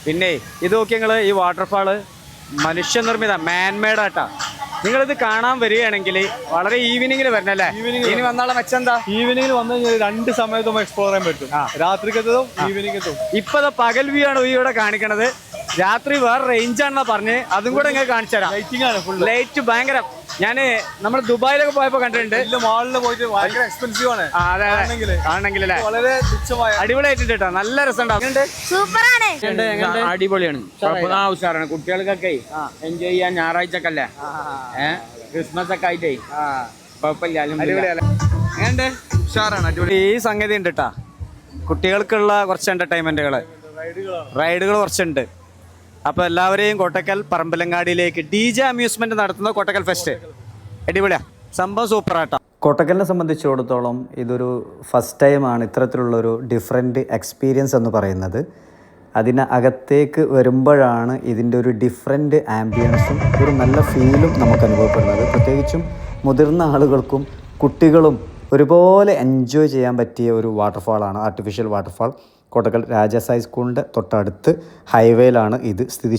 പിന്നെ ഇത് നോക്കി നിങ്ങൾ ഈ വാട്ടർഫാള് മനുഷ്യനിർമ്മിത മാൻമേഡ് ആട്ടാ. നിങ്ങളിത് കാണാൻ വരികയാണെങ്കിൽ വളരെ ഈവനിങ്ങിൽ വരണല്ലേ? ഇനി വന്നാളെ മെച്ചെന്താ? ഈവനിങ്ങിൽ വന്നു കഴിഞ്ഞാൽ 2 സമയത്തും എക്സ്പ്ലോർ ചെയ്യാൻ പറ്റും. രാത്രിക്കത്തും ഈവനിങ്ങത്തും. ഇപ്പൊ പകൽ വ്യൂ ആണ് ഇവിടെ കാണിക്കണത്. രാത്രി വേറെ റേഞ്ചാണെന്നാ പറഞ്ഞ്, അതും കൂടെ ഇങ്ങനെ കാണിച്ചു തരാം. ലൈറ്റിംഗ് ആണ്, ഫുൾ ലൈറ്റ് ഭയങ്കര. ഞാന് നമ്മൾ ദുബായിലൊക്കെ പോയപ്പോ കണ്ടിട്ടുണ്ട്. മാളിൽ പോയിട്ട് ഭയങ്കര എക്സ്പെൻസീവ് ആണ്. ആണെങ്കിൽ വളരെ തുച്ഛമായ അടിപൊളിയായിട്ടുണ്ട് കേട്ടോ. നല്ല രസമുണ്ടാവും. സൂപ്പറാണ്, അടിപൊളിയാണ്, ഉഷാറാണ്. കുട്ടികൾക്കൊക്കെ എൻജോയ് ചെയ്യാൻ ഞായറാഴ്ച അല്ലേ, ക്രിസ്മസ് ഒക്കെ ആയിട്ടേ കുഴപ്പമില്ല. ഈ സംഗതി ഉണ്ട് കേട്ടാ, കുട്ടികൾക്കുള്ള കുറച്ച് എന്റർടൈൻമെന്റുകള്, റൈഡുകൾ കുറച്ചുണ്ട്. അപ്പോൾ എല്ലാവരെയും കോട്ടക്കൽ പറമ്പലങ്ങാടിയിലേക്ക് DJ അമ്യൂസ്മെന്റ് നടത്തുന്ന കോട്ടക്കൽ ഫെസ്റ്റ് അടിപൊളിയാ, സംഭവം സൂപ്പറാട്ടോ. കോട്ടക്കലിനെ സംബന്ധിച്ചിടത്തോളം ഇതൊരു ഫസ്റ്റ് ടൈമാണ് ഇത്തരത്തിലുള്ളൊരു ഡിഫറെൻറ്റ് എക്സ്പീരിയൻസ് എന്ന് പറയുന്നത്. അതിനകത്തേക്ക് വരുമ്പോഴാണ് ഇതിൻ്റെ ഒരു ഡിഫറെൻറ്റ് ആംബിയൻസും ഒരു നല്ല ഫീലും നമുക്ക് അനുഭവപ്പെടുന്നത്. പ്രത്യേകിച്ചും മുതിർന്ന ആളുകൾക്കും കുട്ടികളും ഒരുപോലെ എൻജോയ് ചെയ്യാൻ പറ്റിയ ഒരു വാട്ടർഫാളാണ് ആർട്ടിഫിഷ്യൽ വാട്ടർഫാൾ. കോട്ടക്കൽ രാജാസായി സ്കൂളിൻ്റെ തൊട്ടടുത്ത് ഹൈവേയിലാണ് ഇത് സ്ഥിതി